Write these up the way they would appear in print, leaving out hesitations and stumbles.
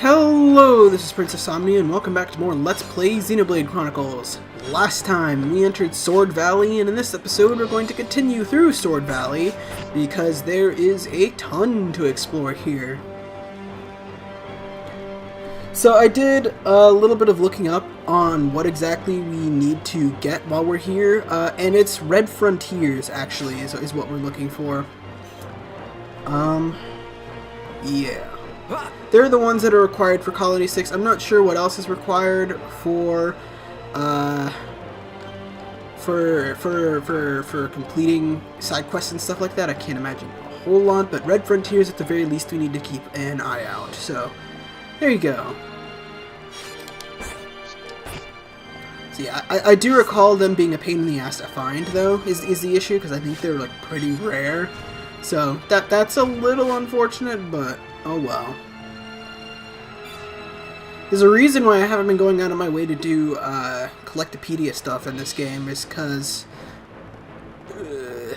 Hello, this is Princess Omnia, and welcome back to more Let's Play Xenoblade Chronicles. Last time, we entered Sword Valley, and in this episode we're going to continue through Sword Valley, because there is a ton to explore here. So I did a little bit of looking up on what exactly we need to get while we're here, and it's Red Frontiers, actually, is what we're looking for. Yeah. They're the ones that are required for Colony 6. I'm not sure what else is required for completing side quests and stuff like that. I can't imagine a whole lot, but Red Frontiers at the very least we need to keep an eye out. So, there you go. So yeah, I do recall them being a pain in the ass to find, though, is the issue, because I think they're like pretty rare. So that's a little unfortunate, but oh well. There's a reason why I haven't been going out of my way to do Collectopedia stuff in this game, is because I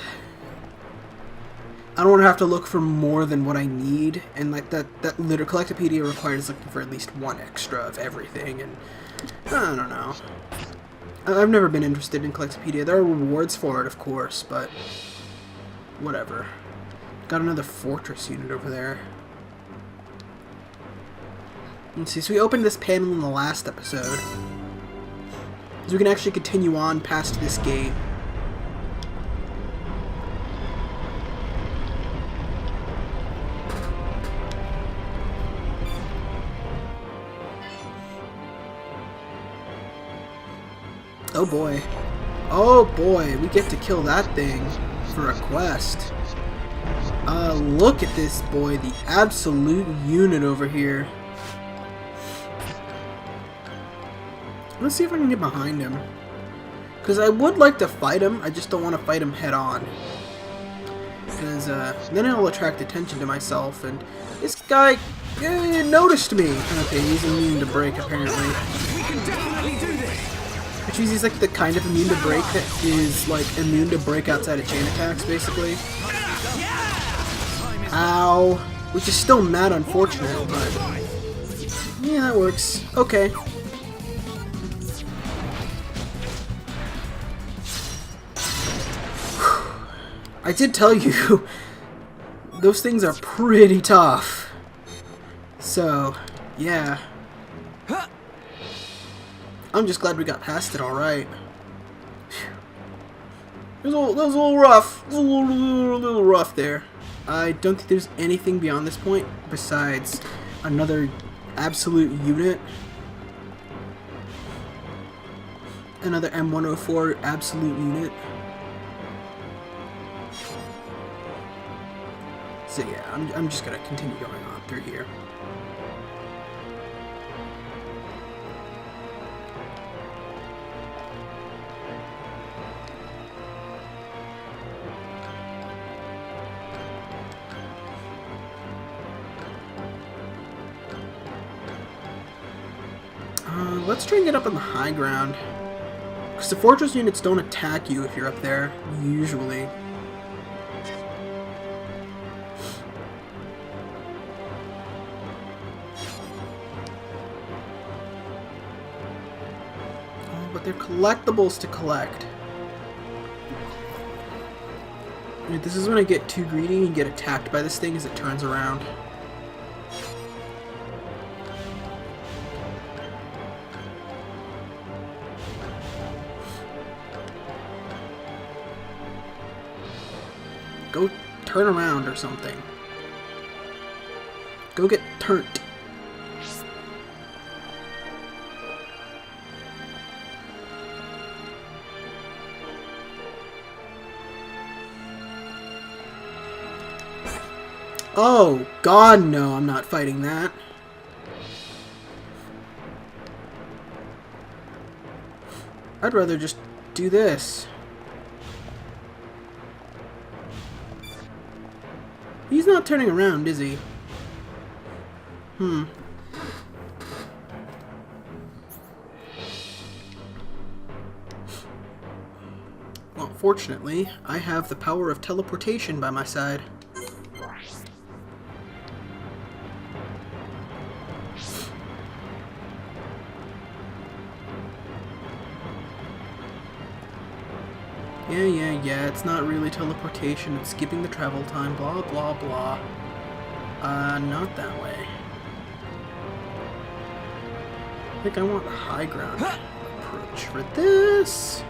don't want to have to look for more than what I need, and like that Collectopedia requires looking for at least one extra of everything, and I don't know. I've never been interested in Collectopedia. There are rewards for it, of course, but whatever. Got another fortress unit over there. Let's see, so we opened this panel in the last episode. So we can actually continue on past this gate. Oh boy. Oh boy, we get to kill that thing for a quest. Look at this boy, the absolute unit over here. Let's see if I can get behind him. Because I would like to fight him, I just don't want to fight him head on. Because then I'll attract attention to myself, and this guy noticed me. Okay, he's immune to break apparently. We can definitely do this. Which means he's like the kind of immune to break that is like immune to break outside of chain attacks, basically. Ow. Which is still mad unfortunate, but yeah, that works. Okay. I did tell you, those things are pretty tough. So, yeah. I'm just glad we got past it alright. That was a little rough. It was a little rough there. I don't think there's anything beyond this point besides another absolute unit. Another M104 absolute unit. So yeah, I'm just gonna continue going on through here. Let's try and get up on the high ground. Because the fortress units don't attack you if you're up there, usually. But they're collectibles to collect. This is when I get too greedy and get attacked by this thing as it turns around. Go turn around or something. Go get turned. Oh, God, no, I'm not fighting that. I'd rather just do this. He's not turning around, is he? Well, fortunately, I have the power of teleportation by my side. Yeah, it's not really teleportation, it's skipping the travel time, blah, blah, blah. Not that way. I think I want the high ground approach for this.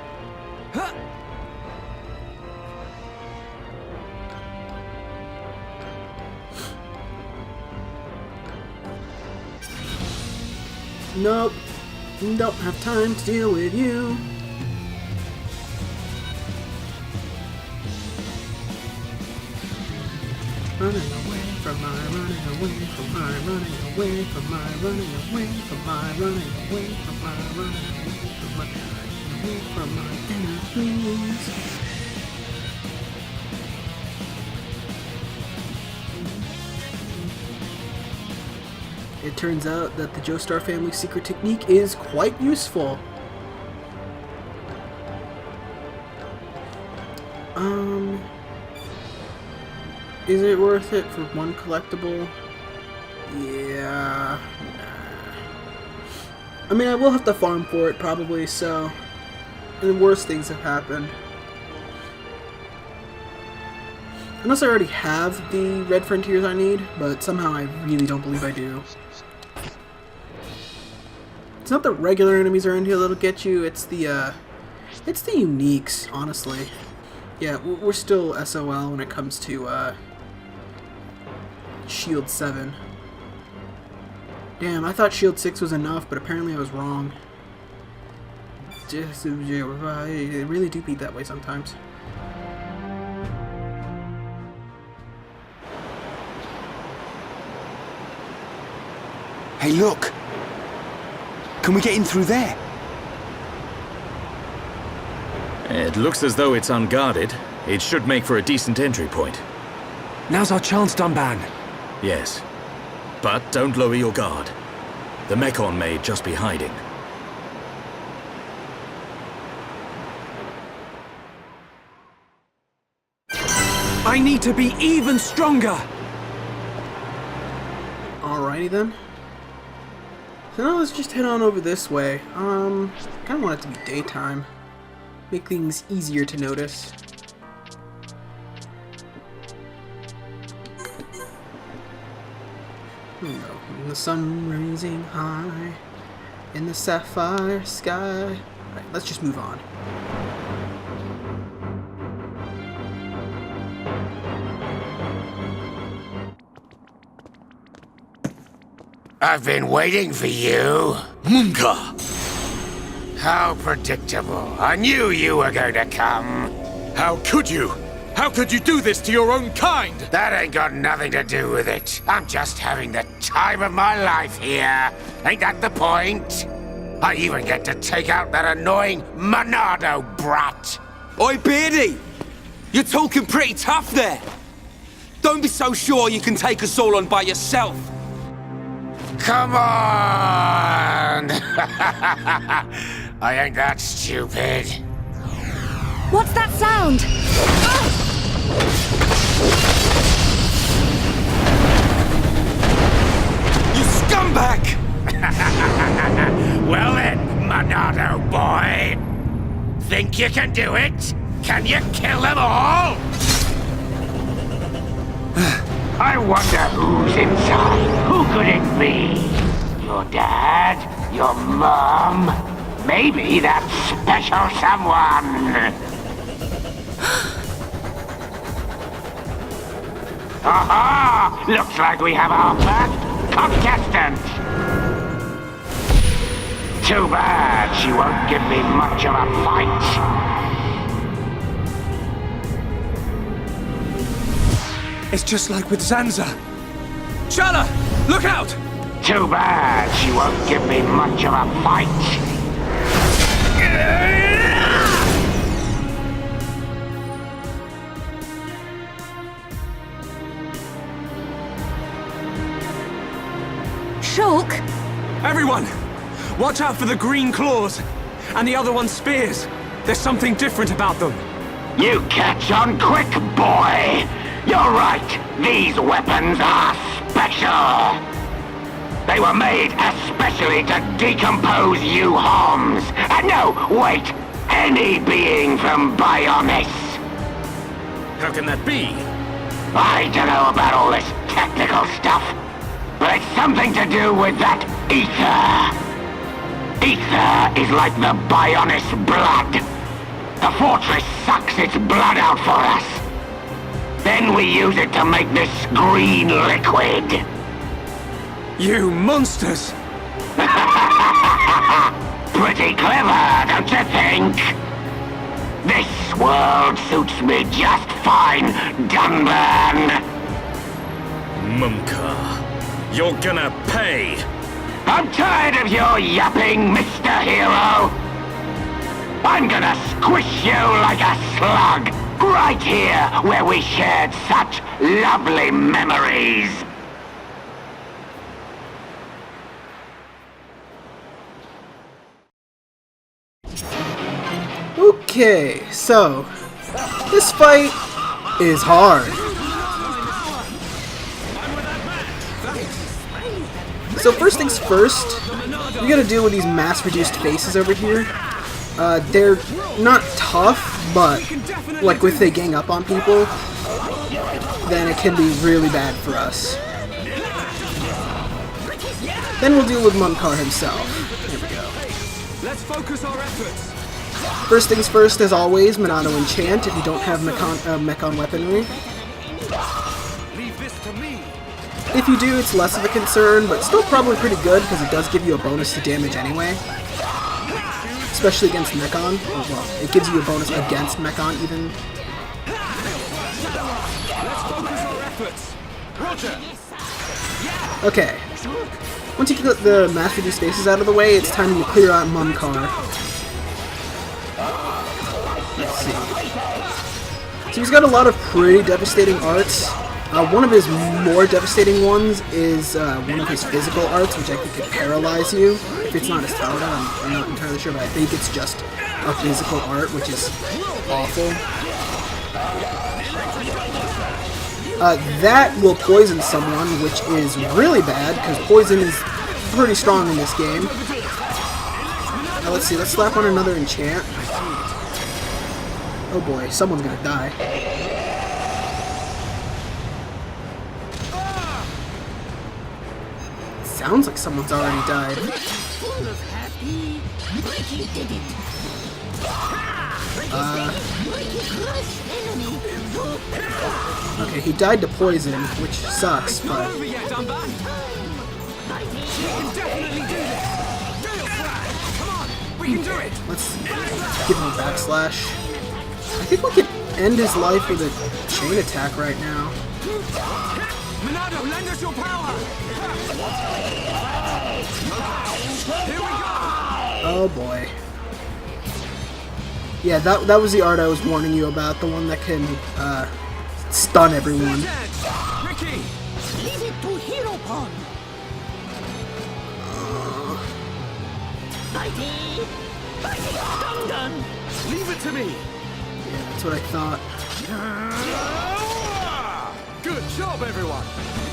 Nope. Don't have time to deal with you. Running away from my running away from my running away from my running away from my running away from my running away from my enemies. It turns out that the Joestar family secret technique is quite useful. Is it worth it for one collectible? Yeah. Nah. I mean, I will have to farm for it probably, so... And worse things have happened. Unless I already have the Red Frontiers I need, but somehow I really don't believe I do. It's not the regular enemies around here that'll get you, it's the uniques, honestly. Yeah, we're still SOL when it comes to, Shield 7. Damn, I thought Shield 6 was enough, but apparently I was wrong. They really do beat that way sometimes. Hey, look! Can we get in through there? It looks as though it's unguarded. It should make for a decent entry point. Now's our chance, Dunban. Yes. But don't lower your guard. The Mechon may just be hiding. I need to be even stronger! Alrighty then. So now let's just head on over this way. Kinda want it to be daytime. Make things easier to notice. And the sun rising high in the sapphire sky. Alright, let's just move on. I've been waiting for you. Munga! How predictable. I knew you were going to come. How could you? How could you do this to your own kind? That ain't got nothing to do with it. I'm just having the time of my life here. Ain't that the point? I even get to take out that annoying Monado brat. Oi, Beardy! You're talking pretty tough there. Don't be so sure you can take us all on by yourself. Come on! I ain't that stupid. What's that sound? You scumbag! Well then, Monado boy. Think you can do it? Can you kill them all? I wonder who's inside. Who could it be? Your dad? Your mom? Maybe that special someone. Aha! Looks like we have our first contestant. Too bad she won't give me much of a fight. It's just like with Zanza. Chala, look out! Too bad she won't give me much of a fight. Shulk? Everyone, watch out for the green claws. And the other one's spears. There's something different about them. You catch on quick, boy! You're right, these weapons are special! They were made especially to decompose you homs! No, wait! any being from Bionis. How can that be? I don't know about all this technical stuff, but it's something to do with that ether. Ether is like the Bionis blood. The fortress sucks its blood out for us. Then we use it to make this green liquid. You monsters! Pretty clever, don't you think? This world suits me just fine, Dunban. Mumka, you're gonna pay! I'm tired of your yapping, Mr. Hero. I'm gonna squish you like a slug, right here where we shared such lovely memories. Okay, so this fight is hard. So first things first, you gotta deal with these mass-reduced faces over here. They're not tough, but like if they gang up on people, then it can be really bad for us. Then we'll deal with Munkar himself. There we go. Let's focus our efforts. First things first, as always, Monado Enchant if you don't have Mechon weaponry. Leave this to me. If you do, it's less of a concern, but still probably pretty good because it does give you a bonus to damage anyway. Especially against Mechon. Oh, well, it gives you a bonus against Mechon even. Let's focus our efforts. Roger. Okay. Once you get the mass-reduced faces out of the way, it's time to clear out Munkar. Let's see. So he's got a lot of pretty devastating arts. One of his more devastating ones is one of his physical arts, which I think could paralyze you. If it's not his talent, I'm not entirely sure, but I think it's just a physical art, which is awful. That will poison someone, which is really bad, because poison is pretty strong in this game. Now let's see, let's slap on another enchant. Oh boy, someone's gonna die. Sounds like someone's already died. Okay, he died to poison, which sucks, but... Let's give him a backslash. I think we could end his life with a chain attack right now. Monado, lend us your power. Here we go. Oh boy. Yeah, that was the art I was warning you about, the one that can stun everyone. Ricky, Leave it to Hero Pond. Done. leave it to me. Yeah, that's what I thought. Good job, everyone.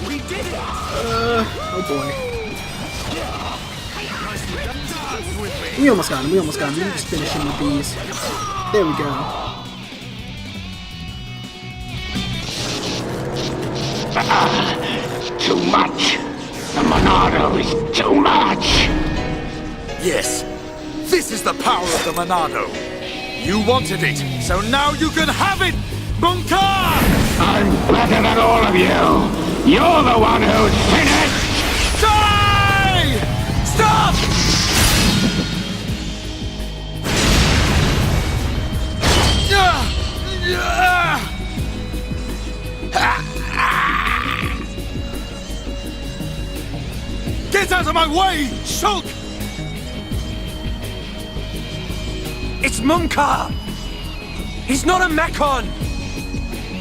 We did it. Oh boy. We almost got him, we almost got him. Let me just finish him with these. There we go. Too much. The Monado is too much. Yes. This is the power of the Monado. You wanted it, so now you can have it, Munkar! I'm better than all of you. You're the one who's finished. Die! Stop! Get out of my way, Shulk! It's Munkar. He's not a Mechon.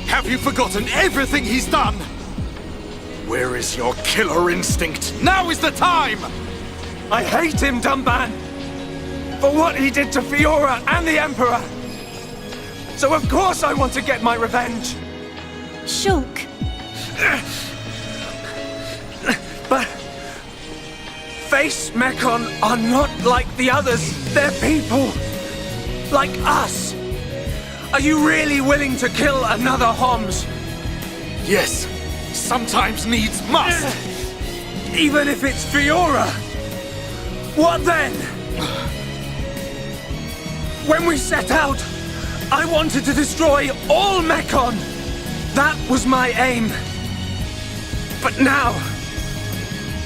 Have you forgotten everything he's done? Where is your killer instinct? Now is the time! I hate him, Dunban, for what he did to Fiora and the Emperor. So of course I want to get my revenge. Shulk. But Face Mechon are not like the others. They're people. Like us? Are you really willing to kill another Homs? Yes, sometimes needs must. Even if it's Fiora? What then? When we set out, I wanted to destroy all Mekon. That was my aim. But now,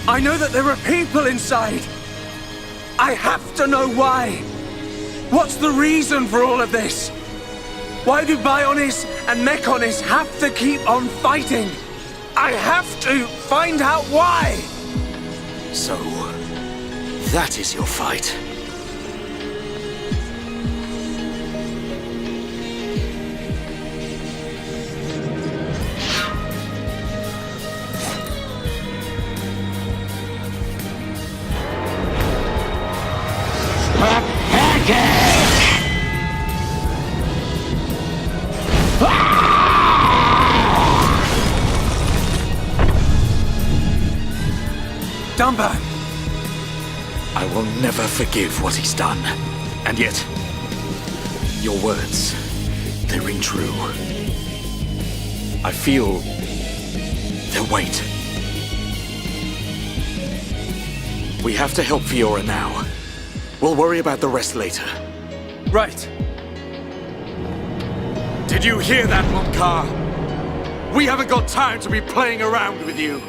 I know that there are people inside. I have to know why. What's the reason for all of this? Why do Bionis and Mekonis have to keep on fighting? I have to find out why! So, that is your fight. Dumba! I will never forgive what he's done. And yet, your words, they ring true. I feel their weight. We have to help Fiora now. We'll worry about the rest later. Right. Did you hear that, Munkar? We haven't got time to be playing around with you.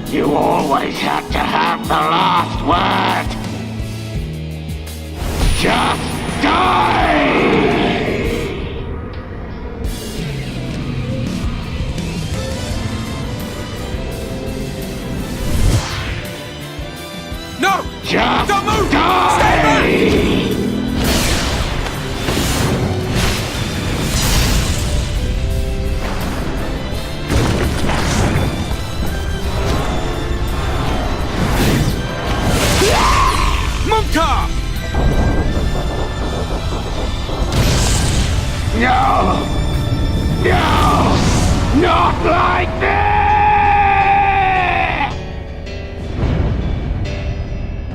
You always have to have the last word. Just die! No! Just Don't move! die! Stay back! Munkar! No! No! Not like this!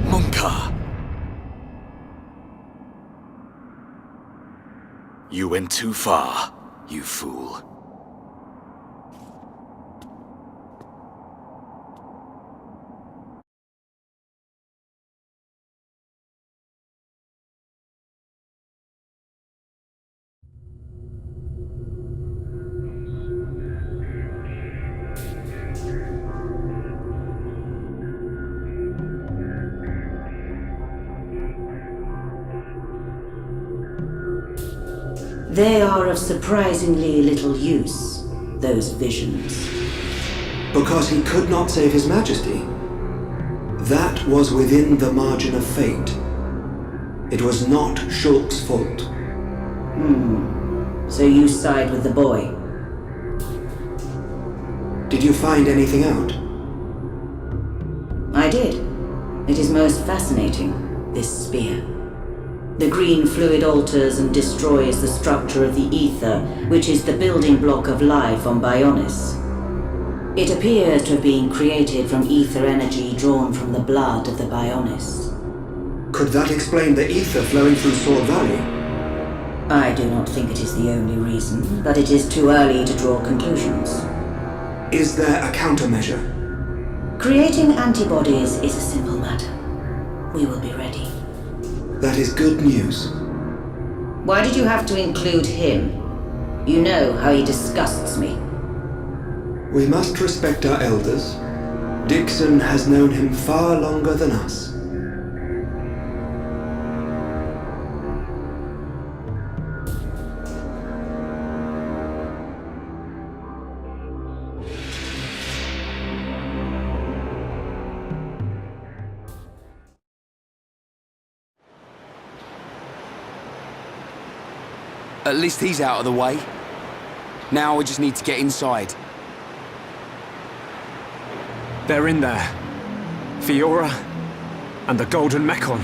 Munkar! You went too far, you fool. They are of surprisingly little use, those visions. Because he could not save His Majesty. That was within the margin of fate. It was not Shulk's fault. So you side with the boy? Did you find anything out? I did. It is most fascinating, this spear. The green fluid alters and destroys the structure of the ether, which is the building block of life on Bionis. It appears to have been created from ether energy drawn from the blood of the Bionis. Could that explain the ether flowing through Sword Valley? I do not think it is the only reason, but it is too early to draw conclusions. Is there a countermeasure? Creating antibodies is a simple matter. We will be ready. That is good news. Why did you have to include him? You know how he disgusts me. We must respect our elders. Dixon has known him far longer than us. At least he's out of the way. Now we just need to get inside. They're in there. Fiora and the Golden Mekon.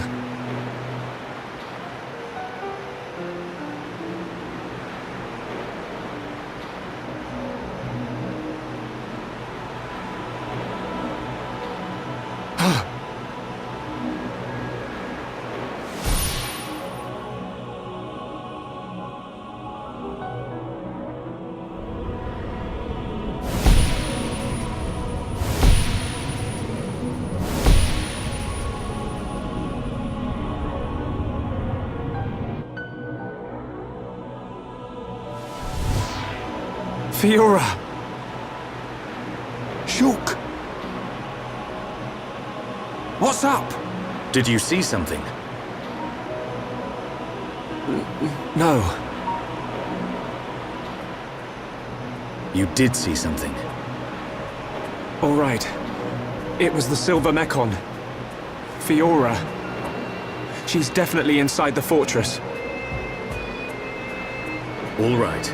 Fiora! Shulk! What's up? Did you see something? No. You did see something. All right. It was the Silver Mekon. Fiora. She's definitely inside the fortress. All right.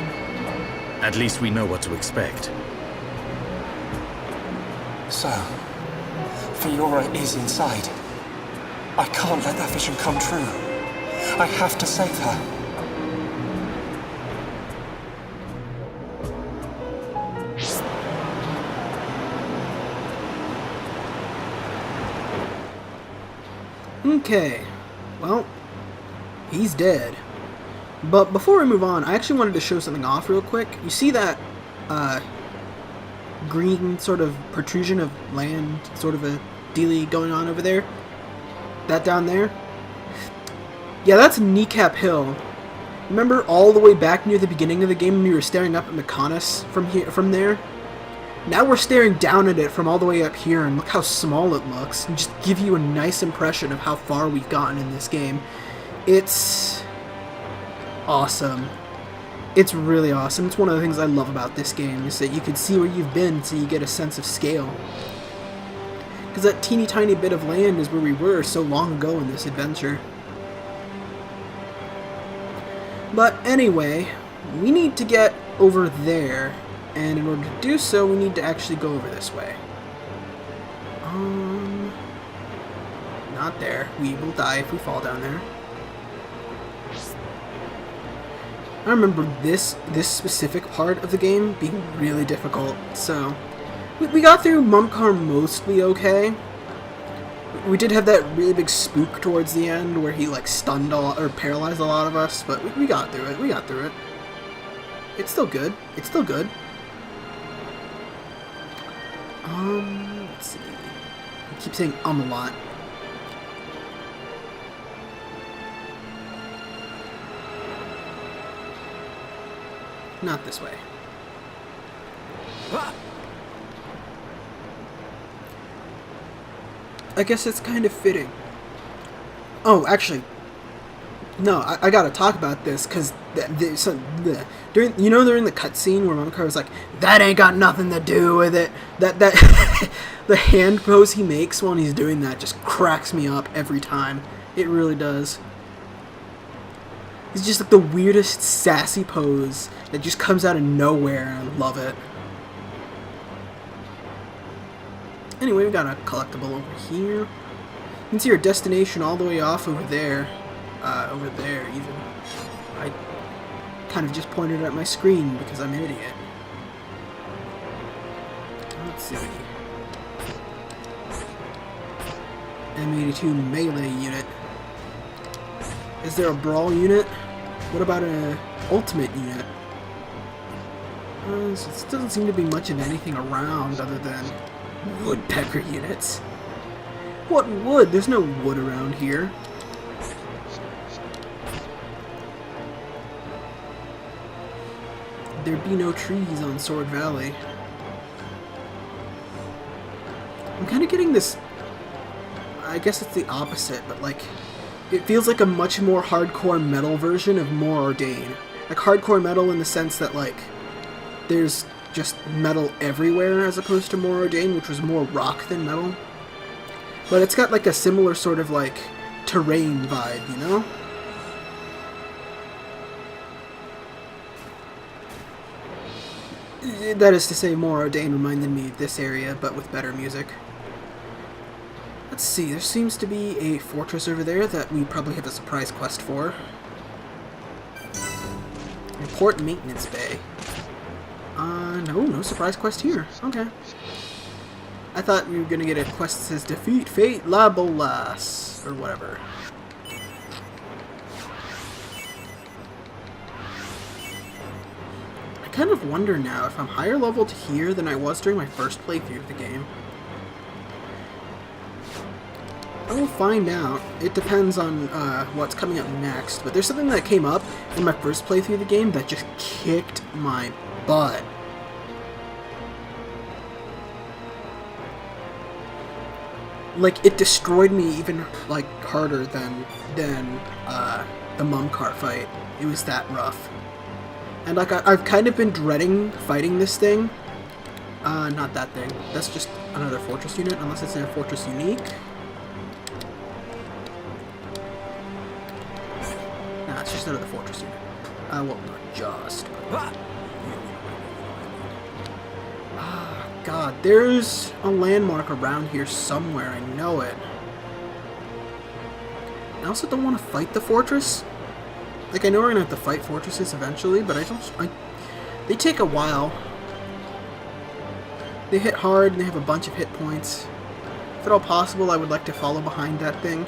At least we know what to expect. So, Fiora is inside. I can't let that vision come true. I have to save her. Okay, well, he's dead. But before we move on, I actually wanted to show something off real quick. You see that green sort of protrusion of land, sort of a dealie going on over there? That down there? Yeah, that's Kneecap Hill. Remember all the way back near the beginning of the game when we were staring up at Mechonis from there? Now we're staring down at it from all the way up here, and look how small it looks, and just give you a nice impression of how far we've gotten in this game. It's awesome. It's really awesome. It's one of the things I love about this game, is that you can see where you've been, so you get a sense of scale. Because that teeny tiny bit of land is where we were so long ago in this adventure. But anyway, we need to get over there. And in order to do so, we need to actually go over this way. Not there. We will die if we fall down there. I remember this specific part of the game being really difficult, so we got through Mumkar mostly okay. We did have that really big spook towards the end where he like stunned or paralyzed a lot of us, but we got through it. We got through it. It's still good. It's still good. Let's see. I keep saying a lot. Not this way. I guess it's kind of fitting. Oh, actually, no, I gotta talk about this, because during the cutscene where Mumkar was like, that ain't got nothing to do with it, that the hand pose he makes when he's doing that just cracks me up every time. It really does. It's just like the weirdest sassy pose that just comes out of nowhere, and I love it. Anyway, we got a collectible over here. You can see our destination all the way off over there. Over there, even. I kind of just pointed at my screen because I'm an idiot. Let's see. M82 melee unit. Is there a brawl unit? What about an ultimate unit? There doesn't seem to be much of anything around other than woodpecker units. What wood? There's no wood around here. There'd be no trees on Sword Valley. I'm kind of getting this... I guess it's the opposite, but like... It feels like a much more hardcore metal version of More Ordain. Like hardcore metal in the sense that like... There's just metal everywhere as opposed to More Ordain, which was more rock than metal. But it's got like a similar sort of like terrain vibe, you know? That is to say, More Ordain reminded me of this area, but with better music. Let's see, there seems to be a fortress over there that we probably have a surprise quest for. Report Maintenance Bay. No surprise quest here. Okay. I thought we were gonna get a quest that says Defeat Fate La Bolas, or whatever. I kind of wonder now if I'm higher leveled here than I was during my first playthrough of the game. I will find out. It depends on what's coming up next, but there's something that came up in my first playthrough of the game that just kicked my butt. like, it destroyed me even, like, harder than the mum cart fight. It was that rough. And, like, I've kind of been dreading fighting this thing. Not that thing. That's just another fortress unit, unless it's in a fortress unique. Nah, it's just another fortress unit. Well, not just. Ah, God, there's a landmark around here somewhere. I know it. I also don't want to fight the fortress. Like, I know we're gonna have to fight fortresses eventually, but they take a while. They hit hard and they have a bunch of hit points. If at all possible, I would like to follow behind that thing.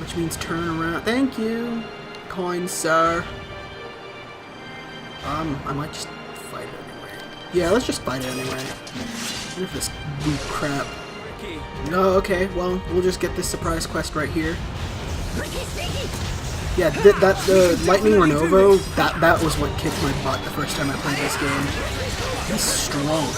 Which means turn around. Thank you, coin sir. I might just fight it anyway. Yeah, let's just fight it anyway. Even if this loot crap. No, okay, well, we'll just get this surprise quest right here. Yeah, the Lightning Renovo, that was what kicked my butt the first time I played this game. He's strong.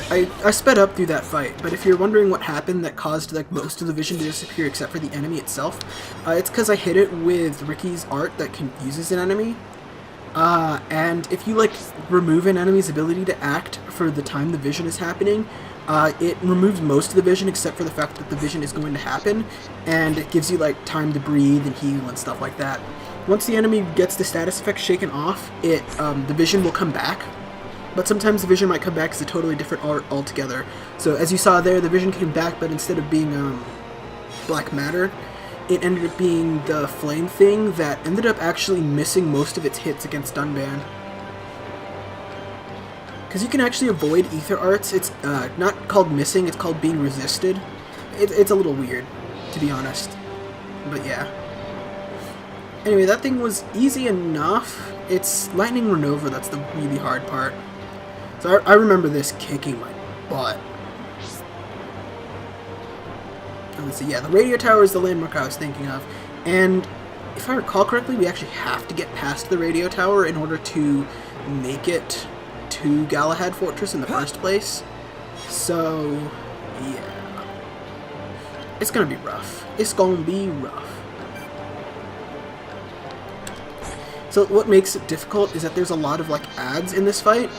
I sped up through that fight, but if you're wondering what happened that caused like most of the vision to disappear except for the enemy itself, it's because I hit it with Ricky's art that confuses an enemy. And if you like remove an enemy's ability to act for the time the vision is happening, it removes most of the vision except for the fact that the vision is going to happen, and it gives you like time to breathe and heal and stuff like that. Once the enemy gets the status effect shaken off, the vision will come back. But sometimes the vision might come back as a totally different art altogether. So as you saw there, the vision came back, but instead of being black matter, it ended up being the flame thing that ended up actually missing most of its hits against Dunban. Because you can actually avoid ether arts. It's not called missing, it's called being resisted. It's a little weird, to be honest. But yeah. Anyway, that thing was easy enough. It's Lightning Renova that's the really hard part. So I remember this kicking my butt. And let's see, yeah, the radio tower is the landmark I was thinking of. And if I recall correctly, we actually have to get past the radio tower in order to make it to Galahad Fortress in the first place. So, yeah. It's gonna be rough. It's gonna be rough. So what makes it difficult is that there's a lot of like ads in this fight.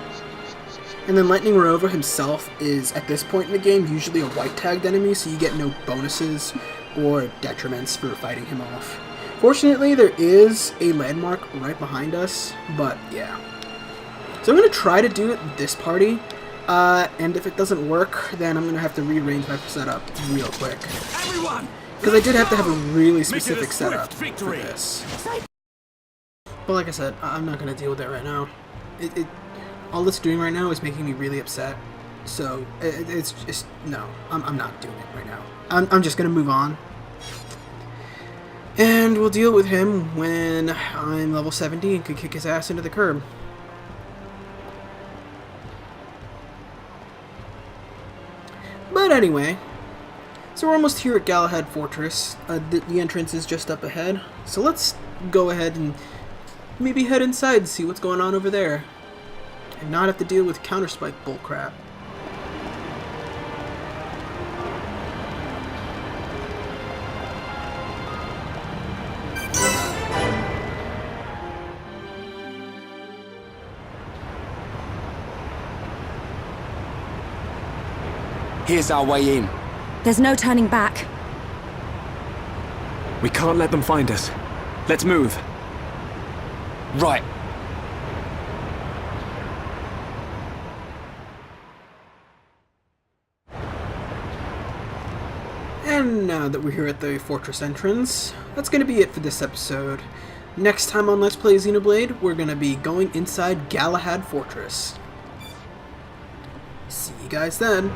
And then Lightning Renova himself is, at this point in the game, usually a white-tagged enemy, so you get no bonuses or detriments for fighting him off. Fortunately, there is a landmark right behind us, but yeah. So I'm going to try to do it with this party, and if it doesn't work, then I'm going to have to rearrange my setup real quick. Because I did have to have a really specific setup for this. But like I said, I'm not going to deal with it right now. All it's doing right now is making me really upset. So, it's just, no, I'm not doing it right now. I'm just going to move on. And we'll deal with him when I'm level 70 and can kick his ass into the curb. But anyway, so we're almost here at Galahad Fortress. The entrance is just up ahead. So let's go ahead and maybe head inside and see what's going on over there. And not have to deal with counterspike bullcrap. Here's our way in. There's no turning back. We can't let them find us. Let's move. Right. And now that we're here at the fortress entrance, that's going to be it for this episode. Next time on Let's Play Xenoblade, we're going to be going inside Galahad Fortress. See you guys then.